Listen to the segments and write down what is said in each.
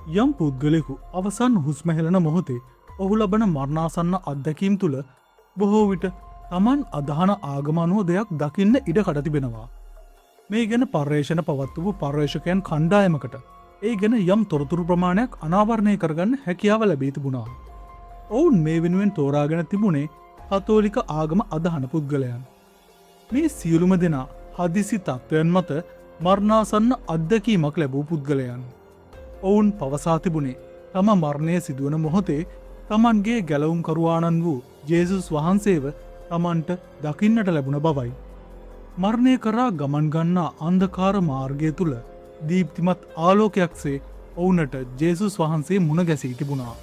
යම් පුද්ගලෙකු අවසන් හුස්ම හෙළන මොහොතේ ඔහු ලබන මරණාසන්න අත්දැකීම් තුළ බොහෝ විට තමන් අදහන ආගමනුව දෙයක් දකින්න ඉඩ කඩ තිබෙනවා. මේ ගැන පර්යේෂණ පවත්වපු පර්යේෂකයන් කණ්ඩායමකට ඒ ගැන යම් තොරතුරු ප්‍රමාණයක් අනාවරණය කරගන්න හැකියාව ලැබී තිබුණා. ඔවුන් මේ වෙනුවෙන් තෝරාගෙන තිබුණේ කතෝලික ආගම අදහන පුද්ගලයන්. මේ සියලුම දෙනා හදිසි තත්ත්වයන් මත මරණාසන්න අත්දැකීමක් ලැබූ පුද්ගලයන්. ඔවුන් පවසා තිබුණේ තම මරණය සිදුවන මොහොතේ තමන්ගේ ගැලවුම්කරුවාණන් වූ ජේසුස් වහන්සේව තමන්ට දකින්නට ලැබුණ බවයි. මරණය කරා ගමන් ගන්නා අන්ධකාර මාර්ගය තුළ දීප්තිමත් ආලෝකයක්සේ ඔවුනට ජේසුස් වහන්සේ මුණ ගැසී තිබුණා.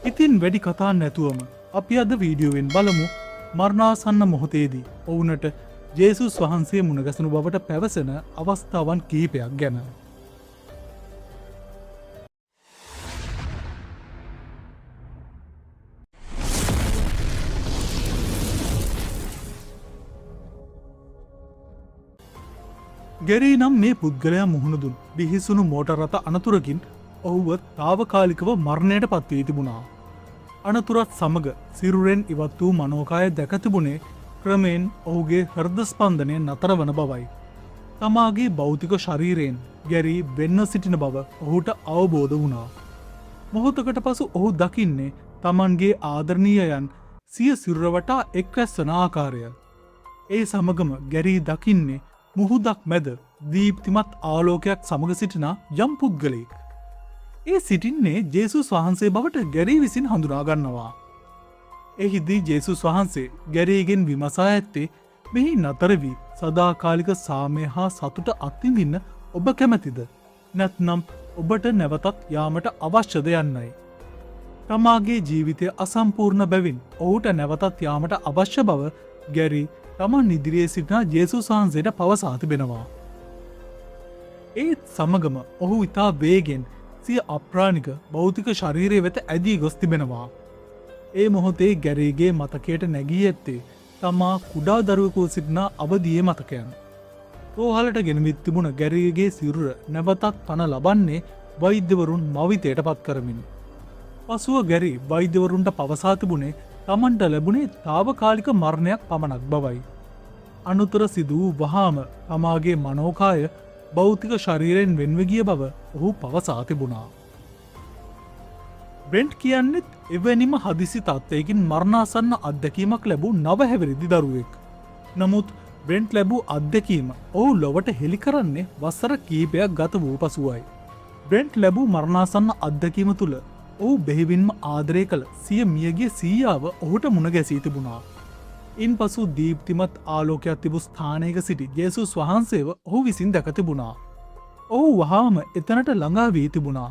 ඉතින් වැඩි කතා නැතුවම අපි අද වීඩියෝවෙන් බලමු මරණාසන්න මොහොතේදී ඔවුනට ජේසුස් වහන්සේ මුණගැසුණු බවට පැවසෙන අවස්ථාවන් කිහිපයක් ගැන. ගැරී නම් මේ පුද්ගලයා මුහුණදුන් බිහිසුණු මෝටර් රථ අනතුරකින් ඔහුව තාවකාලිකව මරණයට පත්වී තිබුණා. අනතුරත් සමග සිරුරෙන් ඉවත් වූ මනෝකාය දැක තිබුණේ ක්‍රමයෙන් ඔහුගේ හෘද ස්පන්දනය නතර වන බවයි. තමාගේ භෞතික ශරීරයෙන් ගැරී වෙන්න සිටින බව ඔහුට අවබෝධ වුණා. මොහොතකට පසු ඔහු දකින්නේ තමන්ගේ ආදරණීයයන් සිය සිරුර වටා එක්රැස්වන ආකාරය. ඒ සමගම ගැරී දකින්නේ මුහුදක් මැද දීප්තිමත් ආලෝකයක් සමග සිටින යම් පුද්ගලයෙක්. ඒ සිටින්නේ ජේසුස් වහන්සේ බවට ගැරී විසින් හඳුනා ගන්නවා. එහිදී ජේසුස් වහන්සේ ගැරීගෙන් විමසා ඇත්තේ මෙහි නතර වී සදාකාලික සාමය හා සතුට අත්විඳින්න ඔබ කැමැතිද? නැත්නම් ඔබට නැවතත් යාමට අවශ්‍යද යන්නයි. තමාගේ ජීවිතය අසම්පූර්ණ බැවින් ඔහුට නැවතත් යාමට අවශ්‍ය බව ගැරී තමන් ඉදිරියේ සිටින ජේසුස් වහන්සේට පවසා තිබෙනවා. ඒත් සමගම ඔහු ඉතා වේගෙන් සිය අප්‍රාණික භෞතික ශරීරය වෙත ඇදී ගොස් තිබෙනවා. ඒ මොහොතේ ගැරීගේ මතකයට නැගී ඇත්තේ තමා කුඩා දරුවෙකු සිටින අවදියේ මතකයන්. රෝහලට ගෙනවිත් තිබුණ ගැරීගේ සිරුර නැවතත් පණ ලබන්නේ වෛද්‍යවරුන් මවිතයට පත් කරමින්. පසුව ගැරි වෛද්‍යවරුන්ට පවසා තිබුණේ තමන්ට ලැබුණේ තාවකාලික මරණයක් පමණක් බවයි. අනුතර සිදූ වහාම තමාගේ මනෝකාය භෞතික ශරීරයෙන් වෙන්ව ගිය බව ඔහු පවසා තිබුණා. බ්‍රෙන්ට් කියන්නෙත් එවැනිම හදිසි තත්ත්වයකින් මරණාසන්න අත්දැකීමක් ලැබූ නවහැවිරිදි දරුවෙක්. නමුත් බ්‍රෙන්ට් ලැබූ අත්දැකීම ඔහු ලොවට හෙළි කරන්නේ වසර කීපයක් ගත වූ පසුවයි. බ්‍රෙන්ට් ලැබූ මරණාසන්න අත්දැකීම තුළ ඔහු බෙහිවින්ම ආදරය කළ සිය මියගිය සීයාව ඔහුට මුණ ගැසී තිබුණා. ඉන් පසු දීප්තිමත් ආලෝකයක් තිබූ ස්ථානයක සිටි ජේසුස් වහන්සේව ඔහු විසින් දැක තිබුණා. ඔහු වහාම එතනට ළඟා වී තිබුණා.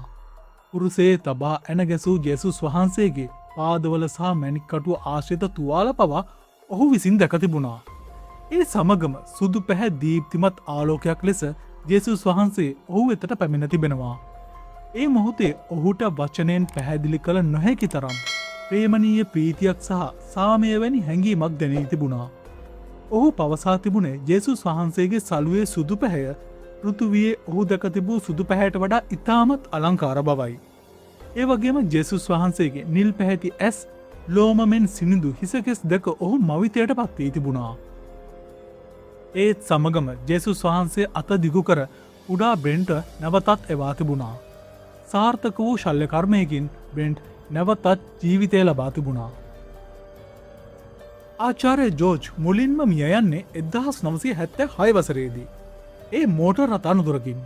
කුරුසේ තබා ඇන ගැසූ ජේසුස් වහන්සේගේ පාදවල සහ මැණික්කටුව ආශ්‍රිත තුවාල පවා ඔහු විසින් දැක තිබුණා. ඒ සමගම සුදු පැහැ දීප්තිමත් ආලෝකයක් ලෙස ජේසුස් වහන්සේ ඔහු වෙතට පැමිණ තිබෙනවා. ඒ මොහොතේ ඔහුට වචනයෙන් පැහැදිලි කළ නොහැකි තරම් ප්‍රේමණීය ප්‍රීතියක් සහ සාමය වැනි හැඟීමක් දැනී තිබුණා. ඔහු පවසා තිබුණේ ජේසුස් වහන්සේගේ සළුවේ සුදු පැහැය පෘථුවියේ ඔහු දැක තිබූ සුදු පැහැයට වඩා ඉතාමත් අලංකාර බවයි. ඒ වගේම ජේසුස් වහන්සේගේ නිල් පැහැති ඇස් ලෝමමෙන් සිනිඳු හිසකෙස් දැක ඔහු මවිතයට පත් වී තිබුණා. ඒත් සමගම ජේසුස් වහන්සේ අත දිගු කර කුඩා බ්‍රෙන්ට් නැවතත් එවා තිබුණා. සාර්ථක වූ ශල්‍ය කර්මයකින් බ්‍රෙන්ට් නැවතත් ජීවිතය ලබා තිබුණා. ආචාර්ය ජෝර්ජ් මුලින්ම මිය යන්නේ 1976 වසරේදී. ඒ මෝටර් රථ අනතුරකින්.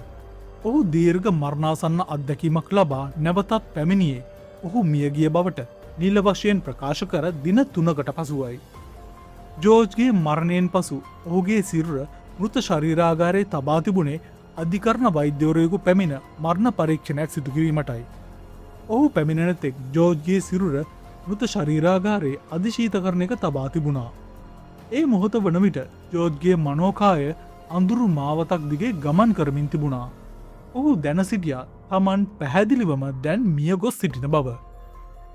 ඔහු දීර්ඝ මරණාසන්න අත්දැකීමක් ලබා නැවතත් පැමිණියේ ඔහු මියගිය බවට නිල වශයෙන් ප්‍රකාශ කර දින 3කට පසුවයි. ජෝර්ජ්ගේ මරණයෙන් පසු ඔහුගේ සිරුර මෘත ශරීරාගාරයේ තබා තිබුණේ අධිකරණ වෛද්‍යවරයෙකු පැමිණ මරණ පරීක්ෂණයක් සිදු කිරීමටයි. ඔහු පැමිණෙන තෙක් ජෝර්ජ්ගේ සිරුර මෘත ශරීරාගාරයේ අධිශීතකරණයක තබා තිබුණා. ඒ මොහොත වන විට ජෝර්ජ්ගේ මනෝකාය අඳුරු මාවතක් දිගේ ගමන් කරමින් තිබුණා. ඔහු දැන සිටියා තමන් පැහැදිලිවම දැන් මිය ගොස් සිටින බව.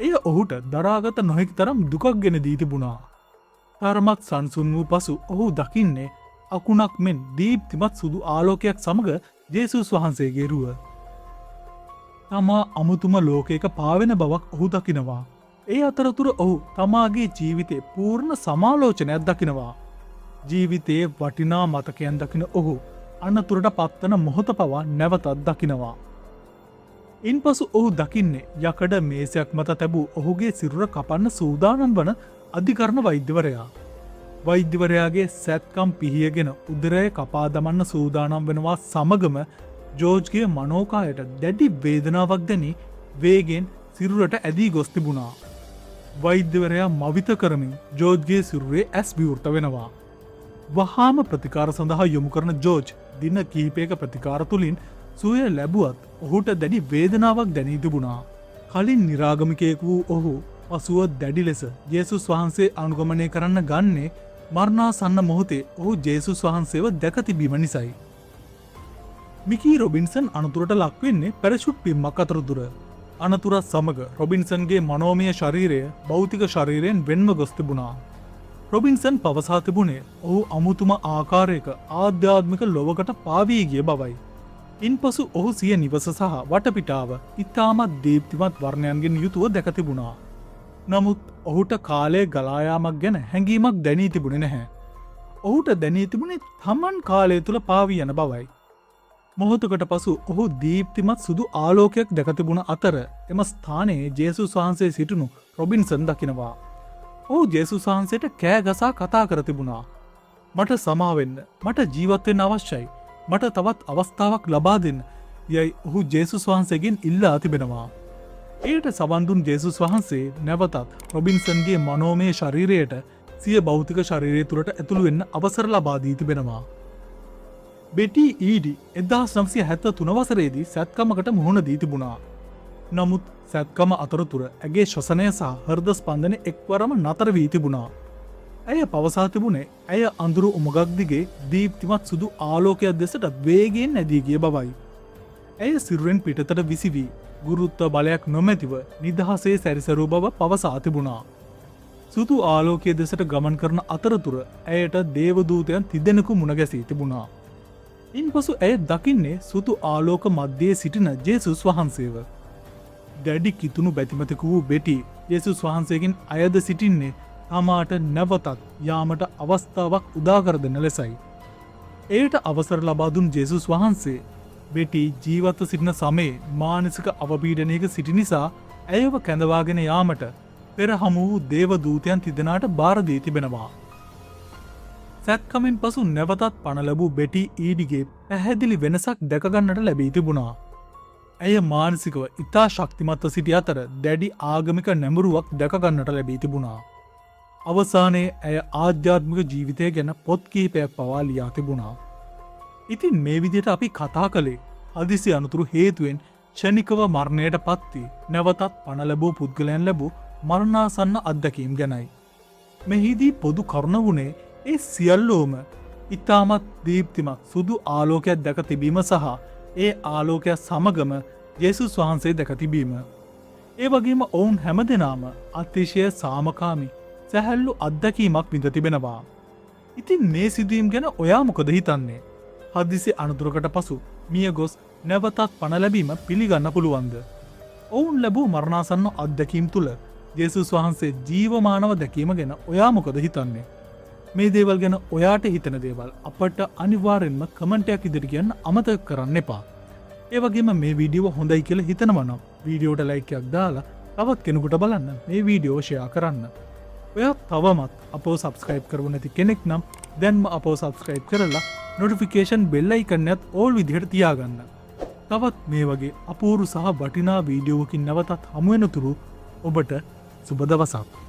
එය ඔහුට දරාගත නොහැකි තරම් දුකක් ගෙන දී තිබුණා. තරමක් සංසුන් වූ පසු ඔහු දකින්නේ අකුණක් මෙන් දීප්තිමත් සුදු ආලෝකයක් සමග ජේසුස් වහන්සේගේ රුව. තමා අමුතුම ලෝකයක පාවෙන බවක් ඔහු දකිනවා. ඒ අතරතුර ඔහු තමාගේ ජීවිතේ පූර්ණ සමාලෝචනයක් දකිනවා. ජීවිතයේ වටිනා මතකයන් දකින ඔහු අනතුරට පත්වන මොහොත පවා නැවතත් දකිනවා. ඉන්පසු ඔහු දකින්නේ යකඩ මේසයක් මත තැබූ ඔහුගේ සිරුර කපන්න සූදානම් වන අධිකරණ වෛද්‍යවරයා. වෛද්‍යවරයාගේ සැත්කම් පිහියගෙන උදරය කපා දමන්න සූදානම් වෙනවා සමගම ජෝර්ජ්ගේ මනෝකායට දැඩි වේදනාවක් දැනි වේගෙන් සිරුරට ඇදී ගොස් තිබුණා. වෛද්‍යවරයා මවිත කරමින් ජෝර්ජ්ගේ සිරුරේ ඇස් විවෘත වෙනවා. වහාම ප්‍රතිකාර සඳහා යොමු කරන ජෝර්ජ් දින කිහිපයක ප්‍රතිකාර තුළින් සුවය ලැබුවත් ඔහුට දැඩි වේදනාවක් දැනී තිබුණා. කලින් නිරාගමිකයෙකු වූ ඔහු පසුව දැඩි ලෙස ජේසුස් වහන්සේ අනුගමනය කරන්න ගන්නේ මරණාසන්න මොහොතේ ඔහු ජේසුස් වහන්සේව දැක තිබීම නිසයි. මිකී රොබින්සන් අනතුරට ලක්වෙන්නේ පැරෂුට් පිම්මක් අතරතුර. අනතුරත් සමග රොබින්සන්ගේ මනෝමය ශරීරය භෞතික ශරීරයෙන් වෙන්ව ගොස් තිබුණා. රොබින්සන් පවසා තිබුණේ ඔහු අමුතුම ආකාරයක ආධ්‍යාත්මික ලොවකට පාවී ගිය බවයි. ඉන්පසු ඔහු සිය නිවස සහ වටපිටාව ඉතාමත් දීප්තිමත් වර්ණයන්ගෙන් යුතුව දැක තිබුණා. නමුත් ඔහුට කාලය ගලායාමක් ගැන හැඟීමක් දැනී තිබුණේ නැහැ. ඔහුට දැනී තිබුණේ තමන් කාලය තුළ පාවී යන බවයි. මොහොතකට පසු ඔහු දීප්තිමත් සුදු ආලෝකයක් දැක තිබුණ අතර එම ස්ථානයේ ජේසුස් වහන්සේ සිටිනු රොබින්සන් දකිනවා. ඔහු ජේසුස් වහන්සේට කෑ ගසා කතා කර තිබුණා. මට සමාවෙන්න, මට ජීවත් වෙන්න අවශ්‍යයි. මට තවත් අවස්ථාවක් ලබා දෙන්න යයි ඔහු ජේසුස් වහන්සේගෙන් ඉල්ලා තිබෙනවා. එයට සවන් දුන් ජේසුස් වහන්සේ නැවතත් රොබින්සන්ගේ මනෝමය ශරීරයට සිය භෞතික ශරීරය තුළට ඇතුළු වෙන්න අවසර ලබා දී තිබෙනවා. බෙටි ඊඩි 1973 වසරේදී සැත්කමකට මුහුණ දී තිබුණා. නමුත් සැත්කම අතරතුර ඇගේ ශ්වසනය සහ හෘද ස්පන්දනය එක්වරම නතර වී තිබුණා. ඇය පවසා තිබුණේ ඇය අඳුරු උමගක් දිගේ දීප්තිමත් සුදු ආලෝකයක් දෙසට වේගයෙන් නැදී ගිය බවයි. ඇය සිරුරෙන් පිටතට විසිවී ගුරුත්ව බලයක් නොමැතිව නිදහසේ සැරිසරූ බව පවසා තිබුණා. සුදු ආලෝකය දෙසට ගමන් කරන අතරතුර ඇයට දේවදූතයන් තිදෙනෙකු මුණගැසී තිබුණා. ඉන්පසු ඇය දකින්නේ සුදු ආලෝක මධ්‍යයේ සිටින ජේසුස් වහන්සේව. දැඩි කිතුුණු බැතිමතක වූ බෙටි ජේසුස් වහන්සේගෙන් අයද සිටින්නේ තමාට නැවතත් යාමට අවස්ථාවක් උදාකර දෙන ලෙසයි. එයට අවසර ලබා දුන් ජේසුස් වහන්සේ බෙටි ජීවත්ව සිටින සමයේ මානසික අවපීඩනයක සිටි නිසා ඇයව කැඳවාගෙන යාමට පෙර හමු වූ දේවදූතයන් තිදෙනාට බාර දී තිබෙනවා. සැත්කමින් පසු නැවතත් පණ ලැබූ බෙටි ඊඩිගේ පැහැදිලි වෙනසක් දැකගන්නට ලැබී තිබුණා. ඇය මානසිකව ඉතා ශක්තිමත්ව සිටි අතර දැඩි ආගමික නැඹුරුවක් දැකගන්නට ලැබී තිබුණා. අවසානයේ ඇය ආධ්‍යාත්මික ජීවිතය ගැන පොත් කිහිපයක් පවා ලියා තිබුණා. ඉතින් මේ විදිහට අපි කතා කළේ හදිසි අනතුරු හේතුවෙන් ක්ෂණිකව මරණයට පත්වී නැවතත් පණ ලැබූ පුද්ගලයන් ලැබූ මරණාසන්න අත්දැකීම් ගැනයි. මෙහිදී පොදු කරුණ වුණේ ඒ සියල්ලෝම ඉතාමත් දීප්තිමත් සුදු ආලෝකයක් දැක තිබීම සහ ඒ ආලෝකයක් සමගම ජේසුස් වහන්සේ දැක තිබීම. ඒ වගේම ඔවුන් හැම දෙනාම අතිශය සාමකාමී සැහැල්ලු අත්දැකීමක් විඳ තිබෙනවා. ඉතින් මේ සිදුවීම් ගැන ඔයා මොකද හිතන්නේ? හදිසි අනතුරකට පසු මිය ගොස් නැවතත් පණ ලැබීම පිළිගන්න පුළුවන්ද? ඔවුන් ලැබූ මරණාසන්න අත්දැකීම් තුළ ජේසුස් වහන්සේ ජීවමානව දැකීම ගැන ඔයා මොකද හිතන්නේ? මේ දේවල් ගැන ඔයාට හිතන දේවල් අපට අනිවාර්යෙන්ම කමෙන්ටයක් ඉදිරි කියන්න අමතක කරන්න එපා. ඒ වගේම මේ වීඩියෝ හොඳයි කියලා හිතනවා නම් වීඩියෝට ලයික් එකක් දාලා තවත් කෙනෙකුට බලන්න මේ වීඩියෝ ෂෙයා කරන්න. ඔයා තවමත් අපව සබ්ස්ක්‍රයිබ් කරව නැති කෙනෙක් නම් දැන්ම අපව සබ්ස්ක්‍රයිබ් කරලා නොටිෆිකේෂන් බෙල් අයිකන්නයත් ඕල් විදිහට තියාගන්න. තවත් මේ වගේ අපූරු සහ වටිනා වීඩියෝවකින් නැවතත් හමු වෙනතුරු ඔබට සුබ දවසක්.